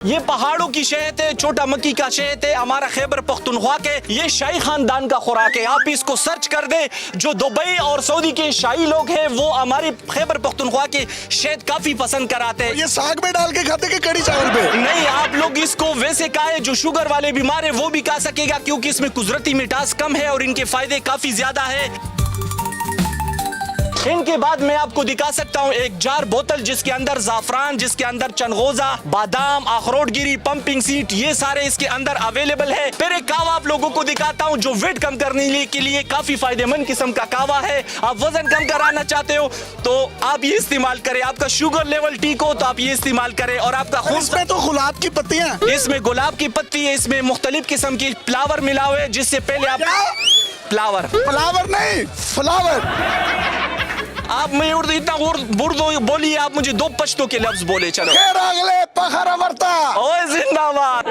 ये पहाड़ों की शहद है, छोटा मक्की का शहद है, हमारा खैबर पख्तूनख्वा के ये शाही खानदान का खुराक है। आप इसको सर्च कर दे, जो दुबई और सऊदी के शाही लोग हैं वो हमारे खैबर पख्तूनख्वा के शहद काफी पसंद कराते हैं। ये साग में डाल के खाते कि कड़ी चावल पे? नहीं, आप लोग इसको वैसे खाए, जो शुगर वाले बीमार है वो भी खा सकेगा, क्योंकि इसमें कुदरती मिठास कम है और इनके फायदे काफी ज्यादा है। इनके बाद मैं आपको दिखा सकता हूँ एक जार बोतल जिसके अंदर जाफरान, जिसके अंदर चनगोजा, बादाम, अखरोट गिरी, पंपिंग सीट, ये सारे इसके अंदर अवेलेबल है। फिर एक कावा आप लोगों को दिखाता हूँ जो वेट कम करने के लिए काफी फायदेमंद किस्म का कावा है। आप वजन कम कराना चाहते हो तो आप ये इस्तेमाल करें, आपका शुगर लेवल ठीक हो तो आप ये इस्तेमाल करें, और आपका खून, इसमें तो गुलाब की पत्तियां, इसमें गुलाब की पत्ती है, इसमें मुख्तलिफ किस्म की फ्लावर मिला हुआ है, जिससे पहले आप फ्लावर नहीं फ्लावर। आप मैं उर्दू इतना उर्दू बोलिए, आप मुझे दो पश्तो के लफ्ज बोले। चलो अगले पखरा वर्ता ओए जिंदाबाद।